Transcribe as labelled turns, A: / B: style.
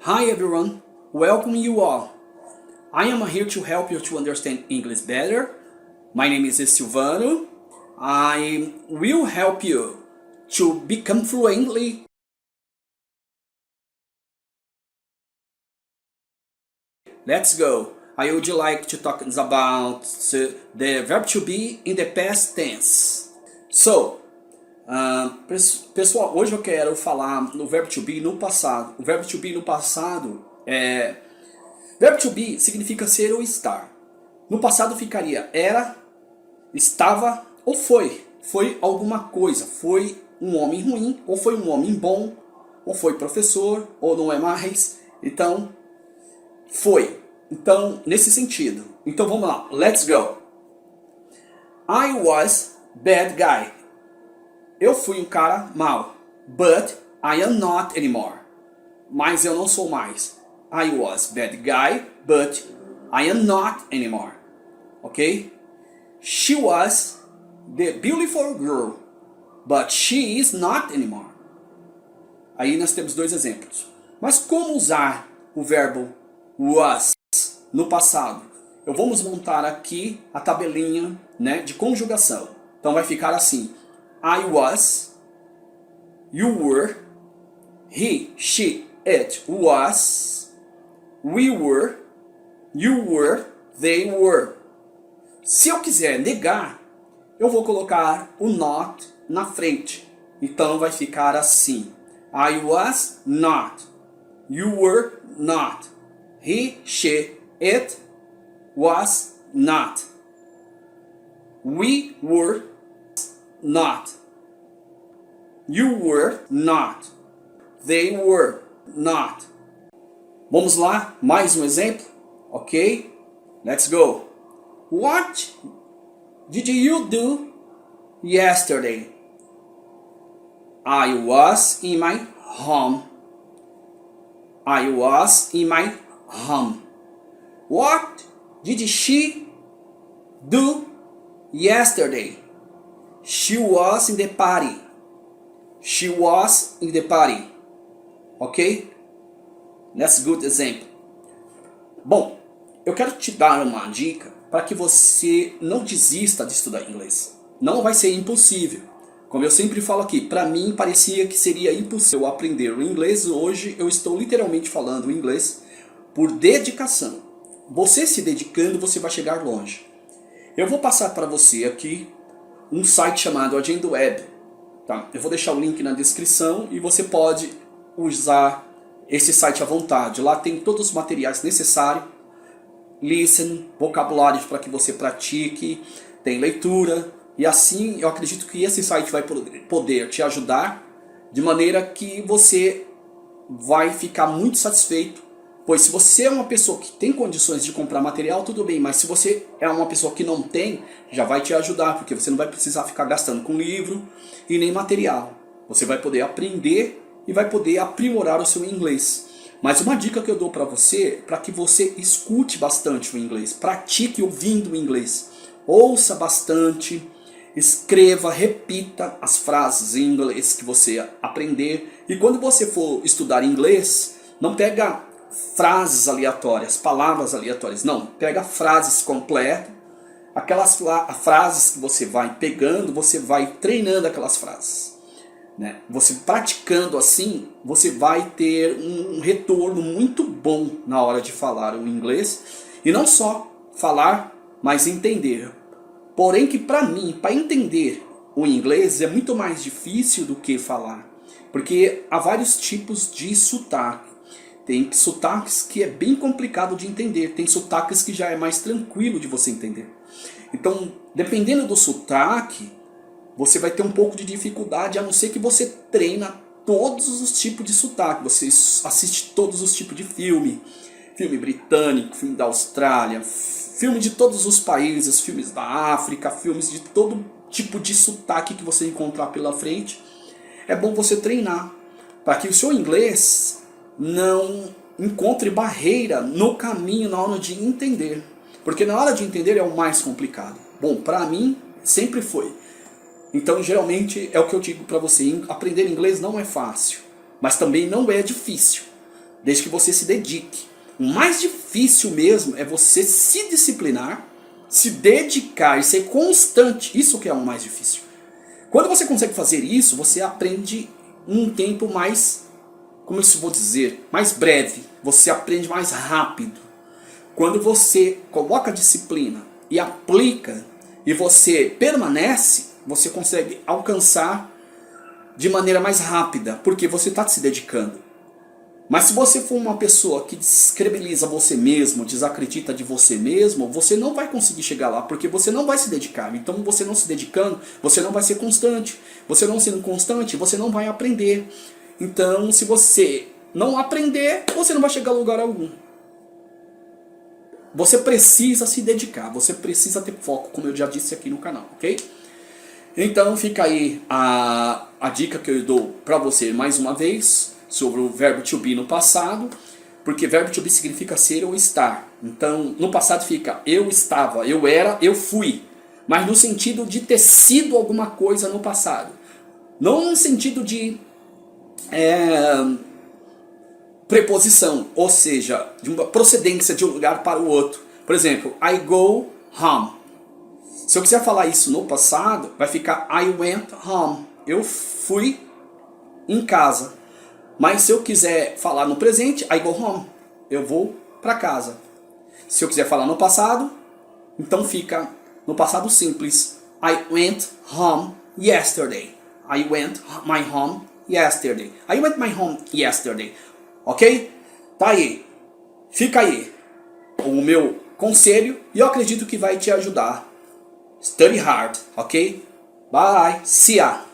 A: Hi everyone, welcome you all. I am here to help you to understand English better. My name is Silvano. I will help you to become fluently. Let's go. I would like to talk about the verb to be in the past tense. So, pessoal, hoje eu quero falar no verbo to be no passado. O verbo to be no passado é... Verbo to be significa ser ou estar. No passado ficaria era, estava ou foi. Foi alguma coisa. Foi um homem ruim, ou foi um homem bom, ou foi professor, ou não é mais. Então, foi. Então, nesse sentido. Então vamos lá. Let's go. I was bad guy. Eu fui um cara mau. But I am not anymore. Mas eu não sou mais. I was bad guy, but I am not anymore. Ok? She was the beautiful girl, but she is not anymore. Aí nós temos dois exemplos. Mas como usar o verbo was no passado? Vamos montar aqui a tabelinha, né, de conjugação. Então vai ficar assim. I was, you were, he, she, it was, we were, you were, they were. Se eu quiser negar, eu vou colocar o not na frente. Então vai ficar assim. I was not, you were not, he, she, it was not, we were not, you were not, they were not. Vamos lá, mais um exemplo, ok? Let's go. What did you do yesterday? I was in my home. I was in my home. What did she do yesterday? She was in the party. She was in the party. Ok? That's a good example. Bom, eu quero te dar uma dica para que você não desista de estudar inglês. Não vai ser impossível. Como eu sempre falo aqui, para mim parecia que seria impossível aprender o inglês. Hoje eu estou literalmente falando inglês por dedicação. Você se dedicando, você vai chegar longe. Eu vou passar para você aqui um site chamado Agenda Web. Tá? Eu vou deixar o link na descrição e você pode usar esse site à vontade. Lá tem todos os materiais necessários. Listen, vocabulários para que você pratique, tem leitura. E assim eu acredito que esse site vai poder te ajudar de maneira que você vai ficar muito satisfeito. Pois se você é uma pessoa que tem condições de comprar material, tudo bem. Mas se você é uma pessoa que não tem, já vai te ajudar. Porque você não vai precisar ficar gastando com livro e nem material. Você vai poder aprender e vai poder aprimorar o seu inglês. Mas uma dica que eu dou para você, para que você escute bastante o inglês. Pratique ouvindo o inglês. Ouça bastante. Escreva, repita as frases em inglês que você aprender. E quando você for estudar inglês, não pega frases aleatórias, palavras aleatórias. Não, pega frases completas. Aquelas frases que você vai pegando, você vai treinando aquelas frases. Né? Você praticando assim, você vai ter um retorno muito bom na hora de falar o inglês. E não só falar, mas entender. Porém que para mim, para entender o inglês é muito mais difícil do que falar. Porque há vários tipos de sotaque. Tem sotaques que é bem complicado de entender. Tem sotaques que já é mais tranquilo de você entender. Então, dependendo do sotaque, você vai ter um pouco de dificuldade, a não ser que você treina todos os tipos de sotaque. Você assiste todos os tipos de filme. Filme britânico, filme da Austrália, filme de todos os países, filmes da África, filmes de todo tipo de sotaque que você encontrar pela frente. É bom você treinar, para que o seu inglês não encontre barreira no caminho na hora de entender. Porque na hora de entender é o mais complicado. Bom, para mim sempre foi. Então geralmente é o que eu digo para você, aprender inglês não é fácil, mas também não é difícil. desde que você se dedique. O mais difícil mesmo é você se disciplinar, se dedicar e ser constante. Isso que é o mais difícil. Quando você consegue fazer isso, você aprende um tempo mais, como eu vou dizer, mais breve. Você aprende mais rápido. Quando você coloca disciplina e aplica, e você permanece, você consegue alcançar de maneira mais rápida, porque você está se dedicando. Mas se você for uma pessoa que descredibiliza você mesmo, desacredita de você mesmo, você não vai conseguir chegar lá, porque você não vai se dedicar. Então você não se dedicando, você não vai ser constante. Você não sendo constante, você não vai aprender. Então se você não aprender, você não vai chegar a lugar algum. Você precisa se dedicar, você precisa ter foco, como eu já disse aqui no canal, ok? Então fica aí a dica que eu dou para você mais uma vez sobre o verbo to be no passado, porque verbo to be significa ser ou estar. Então no passado fica eu estava, eu era, eu fui, mas no sentido de ter sido alguma coisa no passado, não no sentido de preposição, ou seja, de uma procedência de um lugar para o outro. Por exemplo, I go home. Se eu quiser falar isso no passado, vai ficar I went home. Eu fui em casa. Mas se eu quiser falar no presente, I go home. Eu vou para casa. Se eu quiser falar no passado, então fica no passado simples. I went home yesterday. I went my home yesterday. I went my home yesterday. Ok? Tá aí. Fica aí o meu conselho e eu acredito que vai te ajudar. Study hard, ok? Bye. See ya.